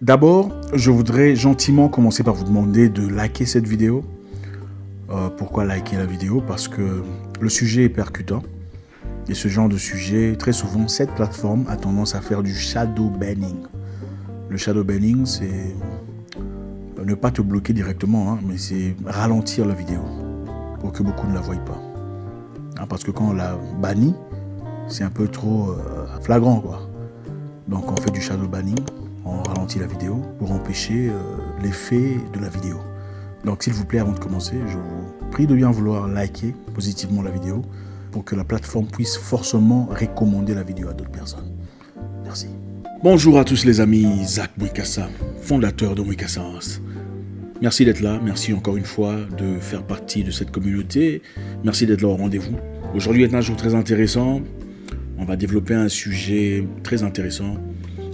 D'abord, je voudrais gentiment commencer par vous demander de liker cette vidéo. Pourquoi liker la vidéo? Parce que le sujet est percutant. Et ce genre de sujet, très souvent, cette plateforme a tendance à faire du shadow banning. Le shadow banning, c'est ne pas te bloquer directement, mais c'est ralentir la vidéo pour que beaucoup ne la voient pas. Parce que quand on la bannit, c'est un peu trop flagrant, quoi. Donc on fait du shadow banning, on ralentit la vidéo pour empêcher l'effet de la vidéo. Donc s'il vous plaît, avant de commencer, je vous prie de bien vouloir liker positivement la vidéo pour que la plateforme puisse forcément recommander la vidéo à d'autres personnes. Merci. Bonjour à tous les amis, Zach Mwikassa, fondateur de Mwikassa House. Merci d'être là, merci encore une fois de faire partie de cette communauté. Merci d'être là au rendez-vous. Aujourd'hui est un jour très intéressant. On va développer un sujet très intéressant.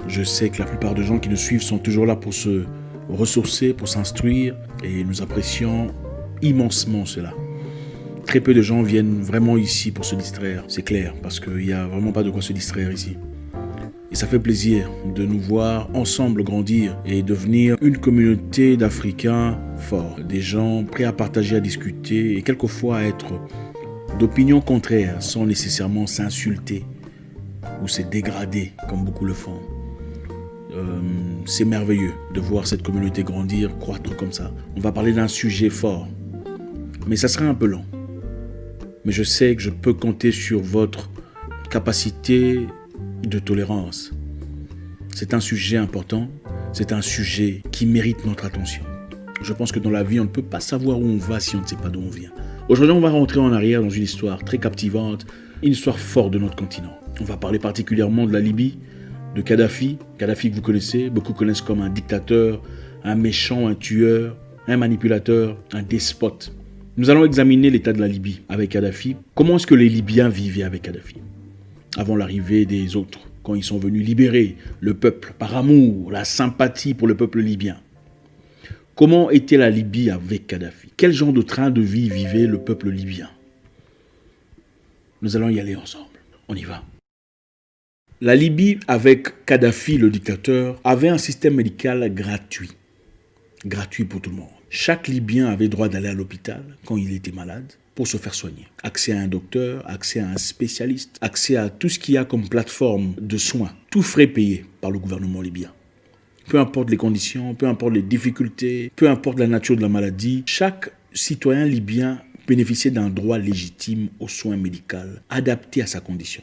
Je sais que la plupart des gens qui nous suivent sont toujours là pour se ressourcer, pour s'instruire, et nous apprécions immensement cela. Très peu de gens viennent vraiment ici pour se distraire, c'est clair, parce qu'il n'y a vraiment pas de quoi se distraire ici. Et ça fait plaisir de nous voir ensemble grandir et devenir une communauté d'Africains forts, des gens prêts à partager, à discuter et quelquefois à être d'opinions contraires sans nécessairement s'insulter ou se dégrader comme beaucoup le font. C'est merveilleux de voir cette communauté grandir, croître comme ça. On va parler d'un sujet fort, mais ça sera un peu long. Mais je sais que je peux compter sur votre capacité de tolérance. C'est un sujet important, c'est un sujet qui mérite notre attention. Je pense que dans la vie, on ne peut pas savoir où on va si on ne sait pas d'où on vient. Aujourd'hui, on va rentrer en arrière dans une histoire très captivante, une histoire forte de notre continent. On va parler particulièrement de la Libye, de Kadhafi. Kadhafi que vous connaissez, beaucoup connaissent comme un dictateur, un méchant, un tueur, un manipulateur, un despote. Nous allons examiner l'état de la Libye avec Kadhafi. Comment est-ce que les Libyens vivaient avec Kadhafi avant l'arrivée des autres, quand ils sont venus libérer le peuple par amour, la sympathie pour le peuple libyen? Comment était la Libye avec Kadhafi? Quel genre de train de vie vivait le peuple libyen? Nous allons y aller ensemble. On y va. La Libye, avec Kadhafi, le dictateur, avait un système médical gratuit. Gratuit pour tout le monde. Chaque Libyen avait droit d'aller à l'hôpital quand il était malade pour se faire soigner. Accès à un docteur, accès à un spécialiste, accès à tout ce qu'il y a comme plateforme de soins. Tout frais payé par le gouvernement libyen. Peu importe les conditions, peu importe les difficultés, peu importe la nature de la maladie, chaque citoyen libyen bénéficiait d'un droit légitime aux soins médicaux adaptés à sa condition.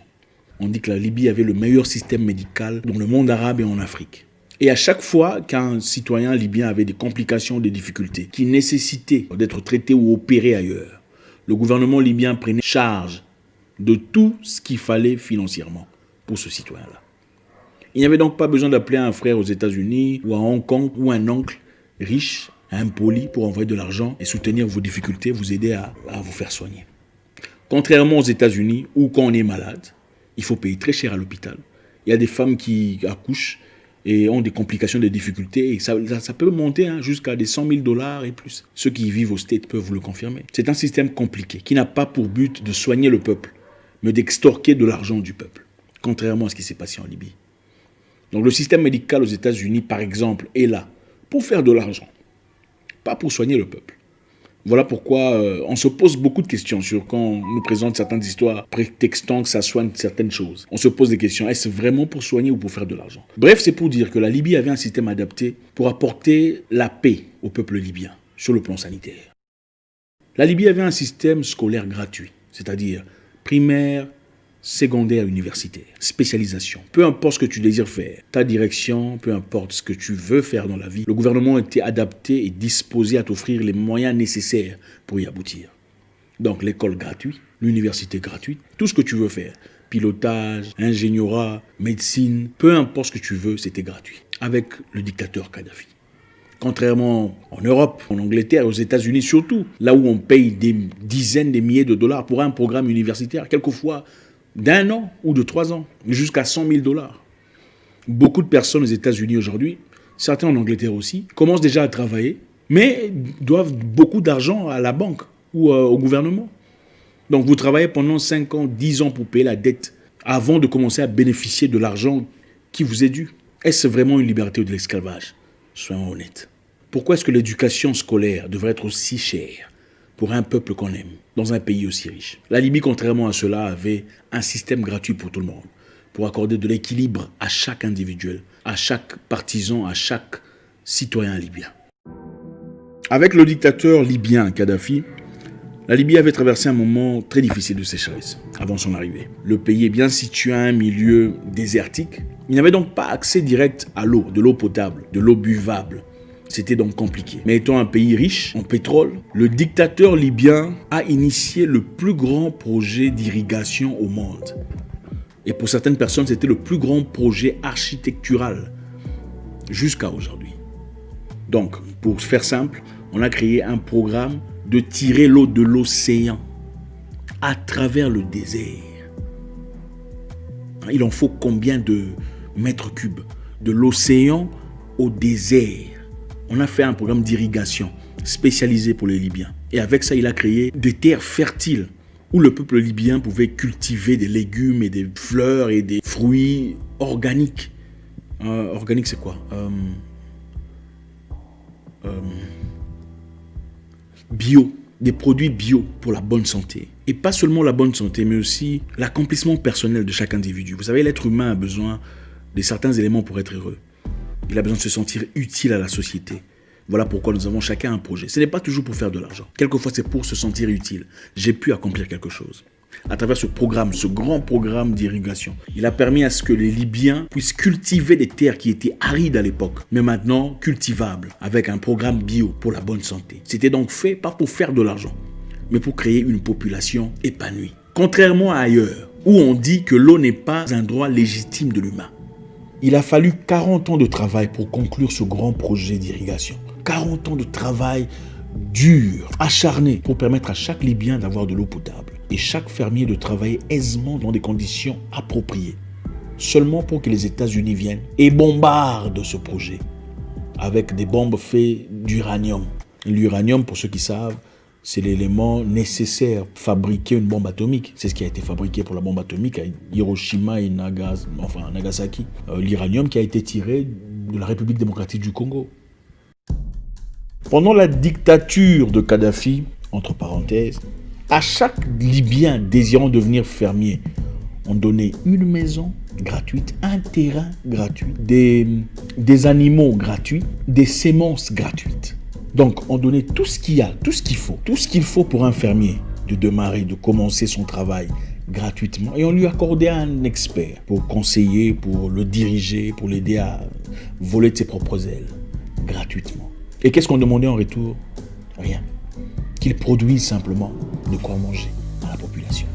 On dit que la Libye avait le meilleur système médical dans le monde arabe et en Afrique. Et à chaque fois qu'un citoyen libyen avait des complications, des difficultés qui nécessitaient d'être traité ou opéré ailleurs, le gouvernement libyen prenait charge de tout ce qu'il fallait financièrement pour ce citoyen-là. Il n'y avait donc pas besoin d'appeler un frère aux États-Unis ou à Hong Kong ou un oncle riche, impoli pour envoyer de l'argent et soutenir vos difficultés, vous aider à vous faire soigner. Contrairement aux États-Unis où quand on est malade, il faut payer très cher à l'hôpital. Il y a des femmes qui accouchent et ont des complications, des difficultés. Et ça peut monter jusqu'à des $100 000 et plus. Ceux qui vivent aux States peuvent vous le confirmer. C'est un système compliqué qui n'a pas pour but de soigner le peuple, mais d'extorquer de l'argent du peuple, contrairement à ce qui s'est passé en Libye. Donc le système médical aux États-Unis, par exemple, est là pour faire de l'argent, pas pour soigner le peuple. Voilà pourquoi on se pose beaucoup de questions sur quand on nous présente certaines histoires prétextant que ça soigne certaines choses. On se pose des questions, est-ce vraiment pour soigner ou pour faire de l'argent? Bref, c'est pour dire que la Libye avait un système adapté pour apporter la paix au peuple libyen sur le plan sanitaire. La Libye avait un système scolaire gratuit, c'est-à-dire primaire, secondaire, universitaire, spécialisation. Peu importe ce que tu désires faire, ta direction, peu importe ce que tu veux faire dans la vie, le gouvernement était adapté et disposé à t'offrir les moyens nécessaires pour y aboutir. Donc l'école gratuite, l'université gratuite, tout ce que tu veux faire, pilotage, ingénierat, médecine, peu importe ce que tu veux, c'était gratuit. Avec le dictateur Kadhafi. Contrairement en Europe, en Angleterre, aux États-Unis surtout, là où on paye des dizaines de milliers de dollars pour un programme universitaire, quelquefois d'1 an ou de 3 ans, jusqu'à $100 000. Beaucoup de personnes aux États-Unis aujourd'hui, certains en Angleterre aussi, commencent déjà à travailler, mais doivent beaucoup d'argent à la banque ou au gouvernement. Donc vous travaillez pendant 5 ans, 10 ans pour payer la dette avant de commencer à bénéficier de l'argent qui vous est dû. Est-ce vraiment une liberté ou de l'esclavage? Soyons honnêtes. Pourquoi est-ce que l'éducation scolaire devrait être aussi chère pour un peuple qu'on aime, dans un pays aussi riche? La Libye, contrairement à cela, avait un système gratuit pour tout le monde, pour accorder de l'équilibre à chaque individuel, à chaque partisan, à chaque citoyen libyen. Avec le dictateur libyen Kadhafi, la Libye avait traversé un moment très difficile de sécheresse avant son arrivée. Le pays est bien situé à un milieu désertique. Il n'avait donc pas accès direct à l'eau, de l'eau potable, de l'eau buvable. C'était donc compliqué. Mais étant un pays riche en pétrole, le dictateur libyen a initié le plus grand projet d'irrigation au monde. Et pour certaines personnes, c'était le plus grand projet architectural jusqu'à aujourd'hui. Donc, pour faire simple, on a créé un programme de tirer l'eau de l'océan à travers le désert. Il en faut combien de mètres cubes de l'océan au désert? On a fait un programme d'irrigation spécialisé pour les Libyens. Et avec ça, il a créé des terres fertiles où le peuple libyen pouvait cultiver des légumes et des fleurs et des fruits organiques. Organique, c'est quoi? Bio, des produits bio pour la bonne santé. Et pas seulement la bonne santé, mais aussi l'accomplissement personnel de chaque individu. Vous savez, l'être humain a besoin de certains éléments pour être heureux. Il a besoin de se sentir utile à la société. Voilà pourquoi nous avons chacun un projet. Ce n'est pas toujours pour faire de l'argent. Quelquefois, c'est pour se sentir utile. J'ai pu accomplir quelque chose. À travers ce programme, ce grand programme d'irrigation, il a permis à ce que les Libyens puissent cultiver des terres qui étaient arides à l'époque, mais maintenant cultivables, avec un programme bio pour la bonne santé. C'était donc fait pas pour faire de l'argent, mais pour créer une population épanouie. Contrairement à ailleurs, où on dit que l'eau n'est pas un droit légitime de l'humain. Il a fallu 40 ans de travail pour conclure ce grand projet d'irrigation. 40 ans de travail dur, acharné, pour permettre à chaque Libyen d'avoir de l'eau potable et chaque fermier de travailler aisément dans des conditions appropriées, seulement pour que les États-Unis viennent et bombardent ce projet avec des bombes faites d'uranium. L'uranium, pour ceux qui savent, c'est l'élément nécessaire pour fabriquer une bombe atomique. C'est ce qui a été fabriqué pour la bombe atomique à Hiroshima et Nagasaki. L'uranium qui a été tiré de la République démocratique du Congo. Pendant la dictature de Kadhafi, entre parenthèses, à chaque Libyen désirant devenir fermier, on donnait une maison gratuite, un terrain gratuit, des animaux gratuits, des semences gratuites. Donc, on donnait tout ce qu'il y a, tout ce qu'il faut pour un fermier de démarrer, de commencer son travail gratuitement. Et on lui accordait un expert pour conseiller, pour le diriger, pour l'aider à voler de ses propres ailes, gratuitement. Et qu'est-ce qu'on demandait en retour? Rien. Qu'il produise simplement de quoi manger à la population.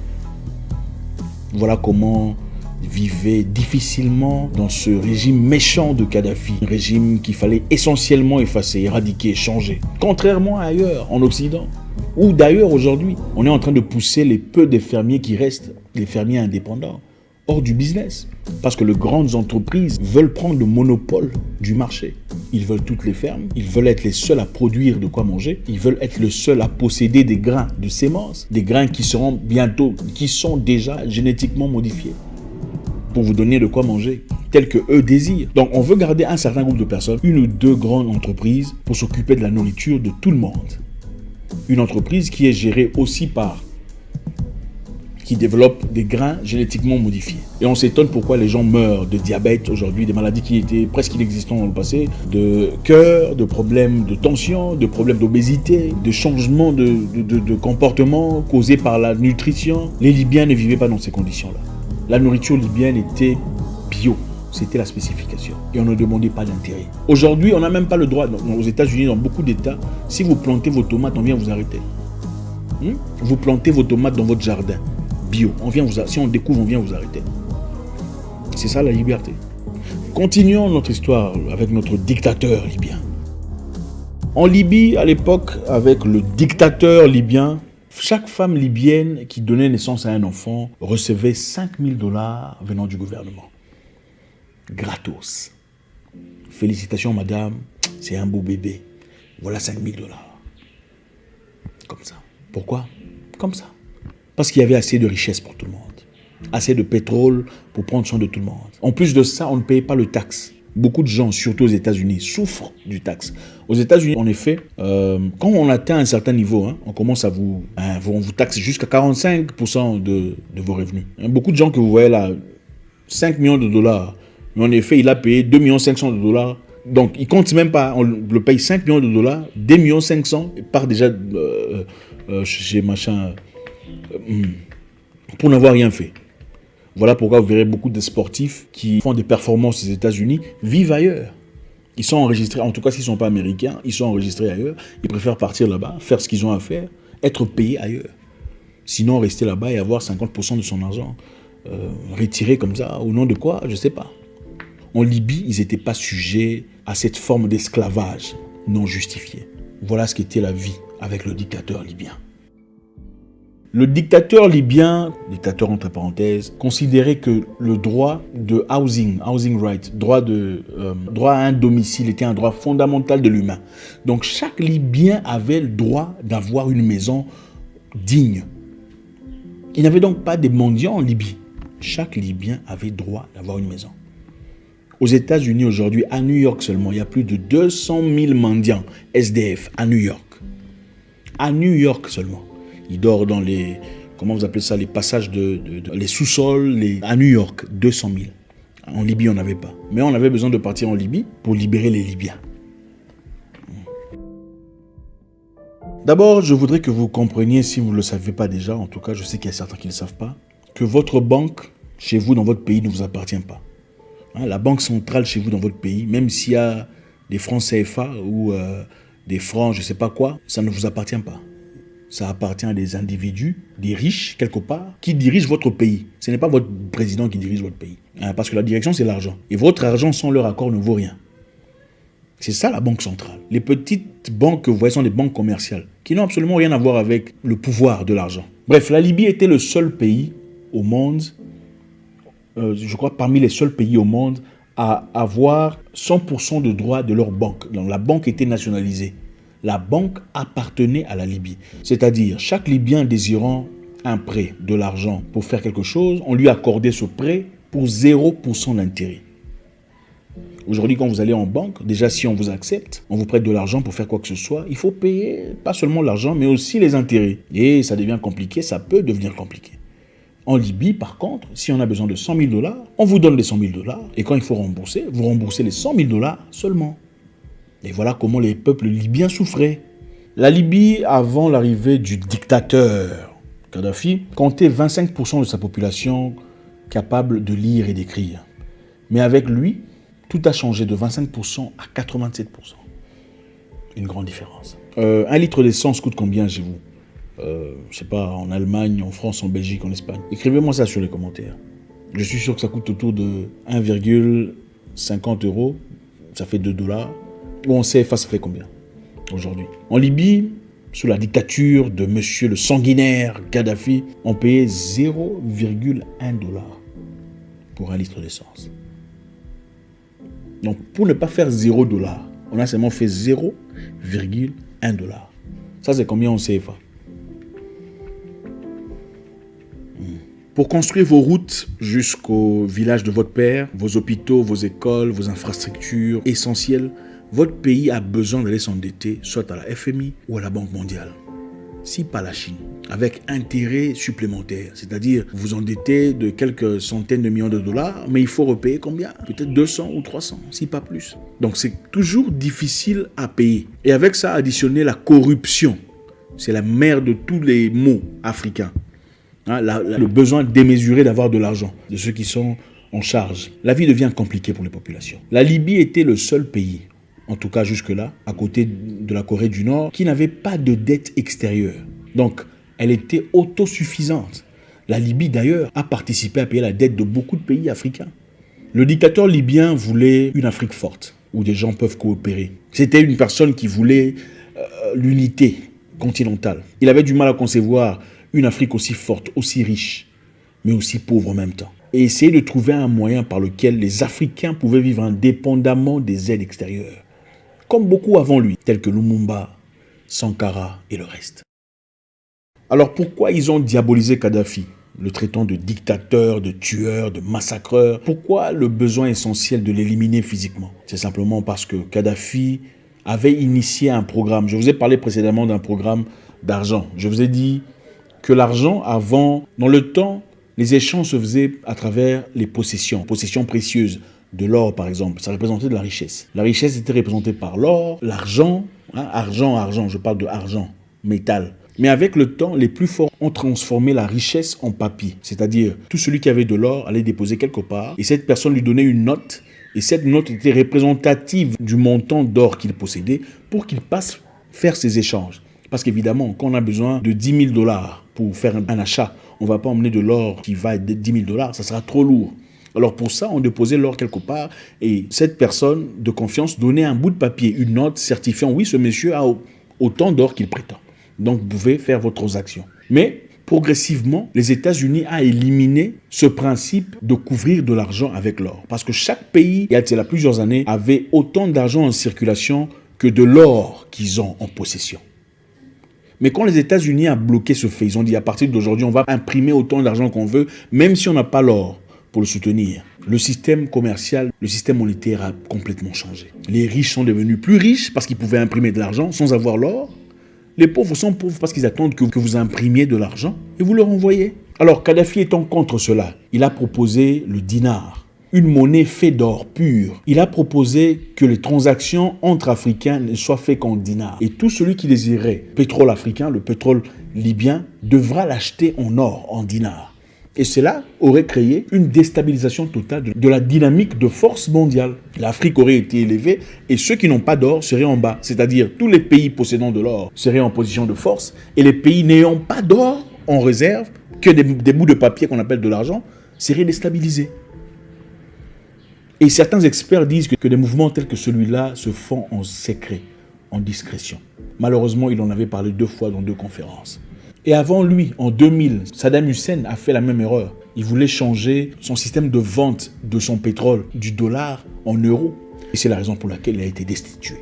Voilà comment vivait difficilement dans ce régime méchant de Kadhafi. Un régime qu'il fallait essentiellement effacer, éradiquer, changer. Contrairement à ailleurs, en Occident, ou d'ailleurs aujourd'hui, on est en train de pousser les peu des fermiers qui restent, les fermiers indépendants, hors du business. Parce que les grandes entreprises veulent prendre le monopole du marché. Ils veulent toutes les fermes, ils veulent être les seuls à produire de quoi manger, ils veulent être les seuls à posséder des grains de semences, des grains qui seront bientôt, qui sont déjà génétiquement modifiés pour vous donner de quoi manger, tel que eux désirent. Donc on veut garder un certain groupe de personnes, une ou deux grandes entreprises pour s'occuper de la nourriture de tout le monde. Une entreprise qui est gérée aussi par qui développe des grains génétiquement modifiés. Et on s'étonne pourquoi les gens meurent de diabète aujourd'hui, des maladies qui étaient presque inexistantes dans le passé, de cœur, de problèmes de tension, de problèmes d'obésité, de changements de comportement causés par la nutrition. Les Libyens ne vivaient pas dans ces conditions-là. La nourriture libyenne était bio. C'était la spécification. Et on ne demandait pas d'intérêt. Aujourd'hui, on n'a même pas le droit, aux États-Unis, dans beaucoup d'États, si vous plantez vos tomates, on vient vous arrêter. Vous plantez vos tomates dans votre jardin. Bio. Si on découvre, on vient vous arrêter. C'est ça la liberté. Continuons notre histoire avec notre dictateur libyen. En Libye, à l'époque, avec le dictateur libyen, chaque femme libyenne qui donnait naissance à un enfant recevait 5 000 $ venant du gouvernement. Gratos. Félicitations madame, c'est un beau bébé. Voilà 5 000 $. Comme ça. Pourquoi? Comme ça. Parce qu'il y avait assez de richesse pour tout le monde. Assez de pétrole pour prendre soin de tout le monde. En plus de ça, on ne payait pas le taxe. Beaucoup de gens, surtout aux États-Unis, souffrent du taxe. Aux États-Unis, en effet, quand on atteint un certain niveau, on commence à on vous taxe jusqu'à 45% de vos revenus. Beaucoup de gens que vous voyez là, 5 millions de dollars, mais en effet, il a payé 2,5 millions de dollars. Donc, il ne compte même pas, on le paye 5 millions de dollars, 2,5 millions, il part déjà chez machin, pour n'avoir rien fait. Voilà pourquoi vous verrez beaucoup de sportifs qui font des performances aux États-Unis vivent ailleurs. Ils sont enregistrés, en tout cas s'ils ne sont pas américains, ils sont enregistrés ailleurs. Ils préfèrent partir là-bas, faire ce qu'ils ont à faire, être payés ailleurs. Sinon, rester là-bas et avoir 50% de son argent retiré comme ça, au nom de quoi, je ne sais pas. En Libye, ils n'étaient pas sujets à cette forme d'esclavage non justifiée. Voilà ce qu'était la vie avec le dictateur libyen. Le dictateur libyen, dictateur entre parenthèses, considérait que le droit de housing right, droit à un domicile était un droit fondamental de l'humain. Donc chaque Libyen avait le droit d'avoir une maison digne. Il n'y avait donc pas des mendiants en Libye. Chaque Libyen avait droit d'avoir une maison. Aux États-Unis aujourd'hui, à New York seulement, il y a plus de 200 000 mendiants SDF à New York. À New York seulement. Ils dorment dans les, comment vous appelez ça, les passages les sous-sols, à New York, 200 000. En Libye, on n'avait pas. Mais on avait besoin de partir en Libye pour libérer les Libyens. D'abord, je voudrais que vous compreniez, si vous ne le savez pas déjà, en tout cas, je sais qu'il y a certains qui ne le savent pas, que votre banque, chez vous, dans votre pays, ne vous appartient pas. La banque centrale chez vous, dans votre pays, même s'il y a des francs CFA ou des francs, je ne sais pas quoi, ça ne vous appartient pas. Ça appartient à des individus, des riches, quelque part, qui dirigent votre pays. Ce n'est pas votre président qui dirige votre pays. Parce que la direction, c'est l'argent. Et votre argent, sans leur accord, ne vaut rien. C'est ça la banque centrale. Les petites banques que vous voyez sont des banques commerciales, qui n'ont absolument rien à voir avec le pouvoir de l'argent. Bref, la Libye était le seul pays au monde, je crois parmi les seuls pays au monde, à avoir 100% de droits de leur banque. Donc la banque était nationalisée. La banque appartenait à la Libye. C'est-à-dire, chaque Libyen désirant un prêt, de l'argent pour faire quelque chose, on lui accordait ce prêt pour 0% d'intérêt. Aujourd'hui, quand vous allez en banque, déjà si on vous accepte, on vous prête de l'argent pour faire quoi que ce soit, il faut payer pas seulement l'argent, mais aussi les intérêts. Et ça devient compliqué, ça peut devenir compliqué. En Libye, par contre, si on a besoin de 100 000 $, on vous donne les 100 000 $, et quand il faut rembourser, vous remboursez les 100 000 $ seulement. Et voilà comment les peuples libyens souffraient. La Libye, avant l'arrivée du dictateur Kadhafi, comptait 25% de sa population capable de lire et d'écrire. Mais avec lui, tout a changé de 25% à 87%. Une grande différence. 1 litre d'essence coûte combien chez vous? Je sais pas, en Allemagne, en France, en Belgique, en Espagne. Écrivez-moi ça sur les commentaires. Je suis sûr que ça coûte autour de 1,50 €. Ça fait 2 $. Ou en CFA, ça fait combien aujourd'hui? En Libye, sous la dictature de monsieur le sanguinaire Kadhafi, on payait 0,1 $ pour 1 litre d'essence. Donc, pour ne pas faire 0 $, on a seulement fait 0,1 $. Ça, c'est combien en CFA? Pour construire vos routes jusqu'au village de votre père, vos hôpitaux, vos écoles, vos infrastructures essentielles, votre pays a besoin d'aller s'endetter soit à la FMI ou à la Banque mondiale. Si pas la Chine, avec intérêt supplémentaire, c'est-à-dire vous endettez de quelques centaines de millions de dollars, mais il faut repayer combien? Peut-être 200 ou 300, si pas plus. Donc c'est toujours difficile à payer. Et avec ça, additionner la corruption. C'est la mère de tous les maux africains. Le besoin démesuré d'avoir de l'argent, de ceux qui sont en charge. La vie devient compliquée pour les populations. La Libye était le seul pays, en tout cas jusque-là, à côté de la Corée du Nord, qui n'avait pas de dette extérieure. Donc, elle était autosuffisante. La Libye, d'ailleurs, a participé à payer la dette de beaucoup de pays africains. Le dictateur libyen voulait une Afrique forte, où des gens peuvent coopérer. C'était une personne qui voulait l'unité continentale. Il avait du mal à concevoir une Afrique aussi forte, aussi riche, mais aussi pauvre en même temps. Et essayer de trouver un moyen par lequel les Africains pouvaient vivre indépendamment des aides extérieures. Comme beaucoup avant lui, tels que Lumumba, Sankara et le reste. Alors pourquoi ils ont diabolisé Kadhafi? le traitant de dictateur, de tueur, de massacreur. Pourquoi le besoin essentiel de l'éliminer physiquement? C'est simplement parce que Kadhafi avait initié un programme. Je vous ai parlé précédemment d'un programme d'argent. Je vous ai dit que l'argent, avant, dans le temps, les échanges se faisaient à travers les possessions précieuses. De l'or, par exemple, ça représentait de la richesse. La richesse était représentée par l'or, l'argent, argent, je parle de argent, métal. Mais avec le temps, les plus forts ont transformé la richesse en papier. C'est-à-dire, tout celui qui avait de l'or allait déposer quelque part et cette personne lui donnait une note. Et cette note était représentative du montant d'or qu'il possédait pour qu'il passe faire ses échanges. Parce qu'évidemment, quand on a besoin de 10 000 dollars pour faire un achat, on ne va pas emmener de l'or qui va être 10 000 dollars, ça sera trop lourd. Alors pour ça, on déposait l'or quelque part et cette personne de confiance donnait un bout de papier, une note certifiant, oui, ce monsieur a autant d'or qu'il prétend. Donc, vous pouvez faire vos transactions. Mais, progressivement, les États-Unis ont éliminé ce principe de couvrir de l'argent avec l'or. Parce que chaque pays, il y a plusieurs années, avait autant d'argent en circulation que de l'or qu'ils ont en possession. Mais quand les États-Unis ont bloqué ce fait, ils ont dit à partir d'aujourd'hui, on va imprimer autant d'argent qu'on veut, même si on n'a pas l'or pour le soutenir. Le système commercial, le système monétaire a complètement changé. Les riches sont devenus plus riches parce qu'ils pouvaient imprimer de l'argent sans avoir l'or. Les pauvres sont pauvres parce qu'ils attendent que vous imprimiez de l'argent et vous leur envoyez. Alors Kadhafi étant contre cela, il a proposé le dinar, une monnaie faite d'or pur. Il a proposé que les transactions entre Africains ne soient faites qu'en dinar. Et tout celui qui désirait pétrole africain, le pétrole libyen, devra l'acheter en or, en dinar. Et cela aurait créé une déstabilisation totale de la dynamique de force mondiale. L'Afrique aurait été élevée et ceux qui n'ont pas d'or seraient en bas. C'est-à-dire tous les pays possédant de l'or seraient en position de force et les pays n'ayant pas d'or en réserve, que des bouts de papier qu'on appelle de l'argent, seraient déstabilisés. Et certains experts disent que des mouvements tels que celui-là se font en secret, en discrétion. Malheureusement, il en avait parlé 2 fois dans 2 conférences. Et avant lui, en 2000, Saddam Hussein a fait la même erreur. Il voulait changer son système de vente de son pétrole du dollar en euros. Et c'est la raison pour laquelle il a été destitué.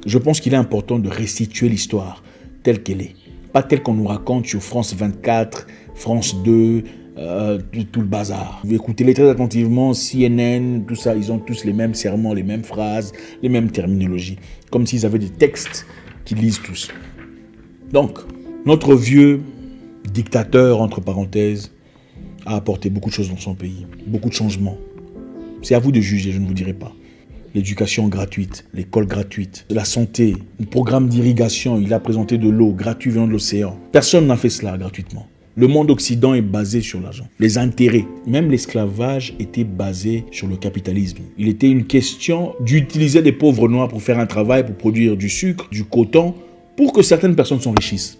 Je pense qu'il est important de restituer l'histoire telle qu'elle est. Pas telle qu'on nous raconte sur France 24, France 2, tout le bazar. Vous écoutez-les très attentivement, CNN, tout ça, ils ont tous les mêmes serments, les mêmes phrases, les mêmes terminologies. Comme s'ils avaient des textes qu'ils lisent tous. Donc, notre vieux dictateur, entre parenthèses, a apporté beaucoup de choses dans son pays, beaucoup de changements. C'est à vous de juger, je ne vous dirai pas. L'éducation gratuite, l'école gratuite, la santé, le programme d'irrigation, il a présenté de l'eau gratuite venant de l'océan. Personne n'a fait cela gratuitement. Le monde occident est basé sur l'argent, les intérêts. Même l'esclavage était basé sur le capitalisme. Il était une question d'utiliser des pauvres noirs pour faire un travail, pour produire du sucre, du coton, pour que certaines personnes s'enrichissent.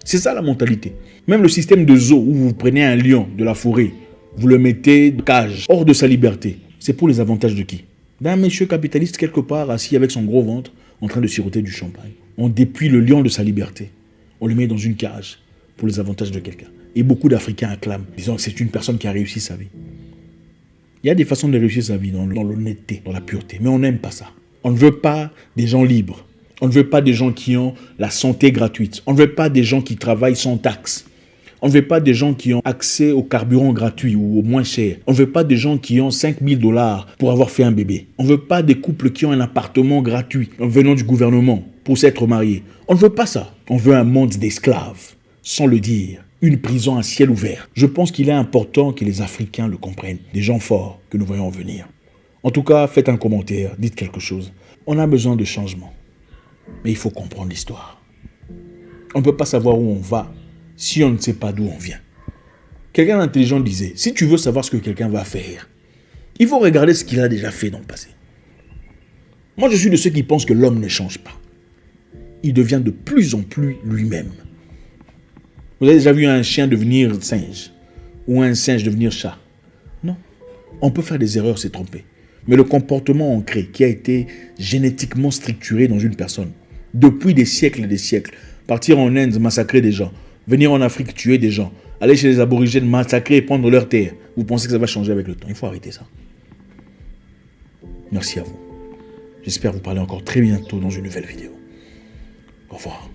C'est ça la mentalité. Même le système de zoo où vous prenez un lion de la forêt, vous le mettez de cage, hors de sa liberté. C'est pour les avantages de qui? D'un monsieur capitaliste quelque part assis avec son gros ventre en train de siroter du champagne. On dépouille le lion de sa liberté. On le met dans une cage pour les avantages de quelqu'un. Et beaucoup d'Africains acclament, disant que c'est une personne qui a réussi sa vie. Il y a des façons de réussir sa vie dans l'honnêteté, dans la pureté. Mais on n'aime pas ça. On ne veut pas des gens libres. On ne veut pas des gens qui ont la santé gratuite. On ne veut pas des gens qui travaillent sans taxe. On ne veut pas des gens qui ont accès au carburant gratuit ou au moins cher. On ne veut pas des gens qui ont 5 000 $ pour avoir fait un bébé. On ne veut pas des couples qui ont un appartement gratuit venant du gouvernement pour s'être mariés. On ne veut pas ça. On veut un monde d'esclaves, sans le dire. Une prison à ciel ouvert. Je pense qu'il est important que les Africains le comprennent. Des gens forts que nous voyons venir. En tout cas, faites un commentaire, dites quelque chose. On a besoin de changement. Mais il faut comprendre l'histoire. On ne peut pas savoir où on va si on ne sait pas d'où on vient. Quelqu'un d'intelligent disait, si tu veux savoir ce que quelqu'un va faire, il faut regarder ce qu'il a déjà fait dans le passé. Moi, je suis de ceux qui pensent que l'homme ne change pas. Il devient de plus en plus lui-même. Vous avez déjà vu un chien devenir singe ou un singe devenir chat? Non. On peut faire des erreurs, s'est trompé. Mais le comportement ancré qui a été génétiquement structuré dans une personne, depuis des siècles et des siècles, partir en Inde, massacrer des gens, venir en Afrique, tuer des gens, aller chez les aborigènes, massacrer et prendre leurs terres, vous pensez que ça va changer avec le temps? Il faut arrêter ça. Merci à vous. J'espère vous parler encore très bientôt dans une nouvelle vidéo. Au revoir.